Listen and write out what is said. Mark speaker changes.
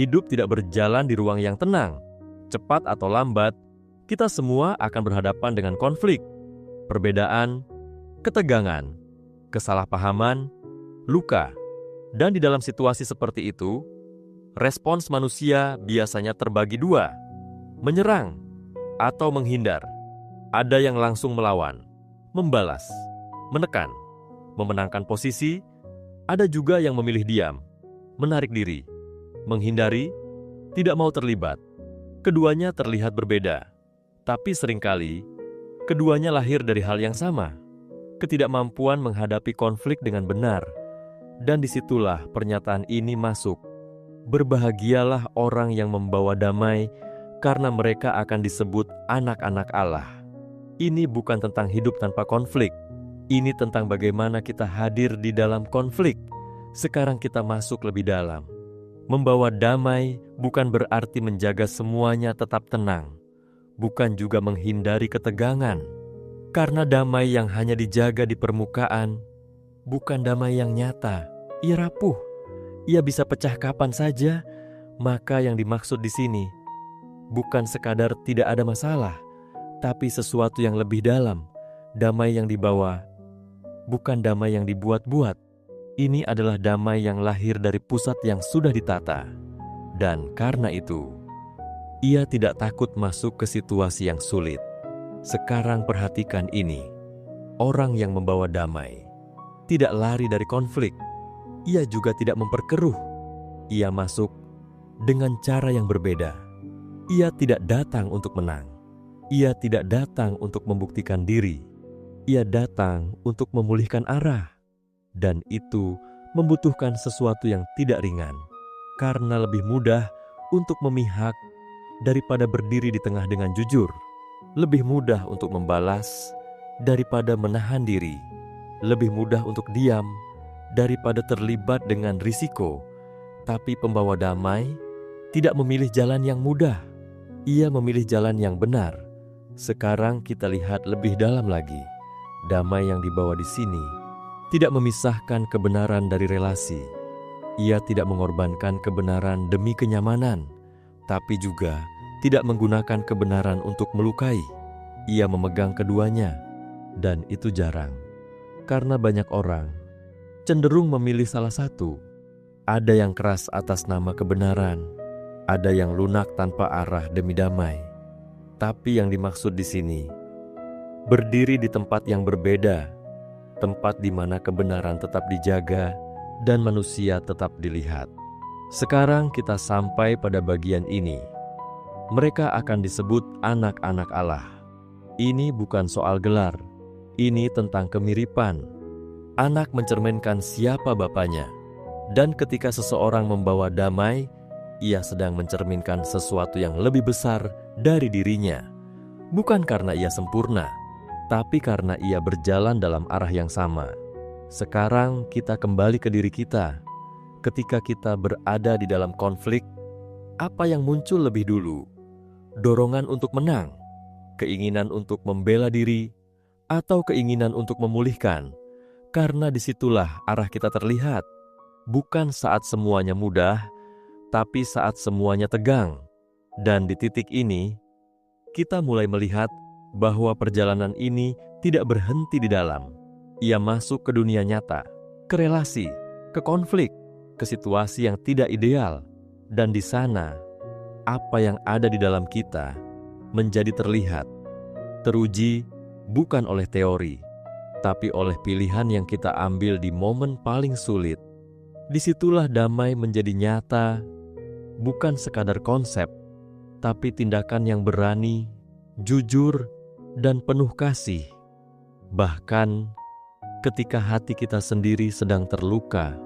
Speaker 1: Hidup tidak berjalan di ruang yang tenang. Cepat atau lambat, kita semua akan berhadapan dengan konflik, perbedaan, ketegangan, kesalahpahaman, luka. Dan di dalam situasi seperti itu, respons manusia biasanya terbagi dua, menyerang atau menghindar. Ada yang langsung melawan, membalas, menekan, memenangkan posisi. Ada juga yang memilih diam, menarik diri, menghindari, tidak mau terlibat. Keduanya terlihat berbeda, tapi seringkali keduanya lahir dari hal yang sama, ketidakmampuan menghadapi konflik dengan benar. Dan disitulah pernyataan ini masuk. Berbahagialah orang yang membawa damai, karena mereka akan disebut anak-anak Allah. Ini bukan tentang hidup tanpa konflik. Ini tentang bagaimana kita hadir di dalam konflik. Sekarang kita masuk lebih dalam. Membawa damai bukan berarti menjaga semuanya tetap tenang. Bukan juga menghindari ketegangan. Karena damai yang hanya dijaga di permukaan bukan damai yang nyata. Ia rapuh. Ia bisa pecah kapan saja. Maka yang dimaksud di sini bukan sekadar tidak ada masalah, tapi sesuatu yang lebih dalam. Damai yang dibawa bukan damai yang dibuat-buat. Ini adalah damai yang lahir dari pusat yang sudah ditata. Dan karena itu, ia tidak takut masuk ke situasi yang sulit. Sekarang perhatikan ini. Orang yang membawa damai tidak lari dari konflik. Ia juga tidak memperkeruh. Ia masuk dengan cara yang berbeda. Ia tidak datang untuk menang. Ia tidak datang untuk membuktikan diri. Ia datang untuk memulihkan arah. Dan itu membutuhkan sesuatu yang tidak ringan. Karena lebih mudah untuk memihak daripada berdiri di tengah dengan jujur. Lebih mudah untuk membalas daripada menahan diri. Lebih mudah untuk diam daripada terlibat dengan risiko. Tapi pembawa damai tidak memilih jalan yang mudah. Ia memilih jalan yang benar. Sekarang kita lihat lebih dalam lagi. Damai yang dibawa di sini tidak memisahkan kebenaran dari relasi. Ia tidak mengorbankan kebenaran demi kenyamanan, tapi juga tidak menggunakan kebenaran untuk melukai. Ia memegang keduanya, dan itu jarang. Karena banyak orang cenderung memilih salah satu. Ada yang keras atas nama kebenaran, ada yang lunak tanpa arah demi damai. Tapi yang dimaksud di sini, berdiri di tempat yang berbeda, tempat di mana kebenaran tetap dijaga dan manusia tetap dilihat. Sekarang kita sampai pada bagian ini. Mereka akan disebut anak-anak Allah. Ini bukan soal gelar, ini tentang kemiripan. Anak mencerminkan siapa bapaknya. Dan ketika seseorang membawa damai, ia sedang mencerminkan sesuatu yang lebih besar dari dirinya. Bukan karena ia sempurna, tapi karena ia berjalan dalam arah yang sama. Sekarang kita kembali ke diri kita. Ketika kita berada di dalam konflik, apa yang muncul lebih dulu? Dorongan untuk menang, keinginan untuk membela diri, atau keinginan untuk memulihkan? Karena disitulah arah kita terlihat. Bukan saat semuanya mudah, tapi saat semuanya tegang. Dan di titik ini, kita mulai melihat bahwa perjalanan ini tidak berhenti di dalam. Ia masuk ke dunia nyata, ke relasi, ke konflik, ke situasi yang tidak ideal. Dan di sana, apa yang ada di dalam kita menjadi terlihat, teruji bukan oleh teori, tapi oleh pilihan yang kita ambil di momen paling sulit. Disitulah damai menjadi nyata, bukan sekadar konsep, tapi tindakan yang berani, jujur, dan penuh kasih. Bahkan ketika hati kita sendiri sedang terluka,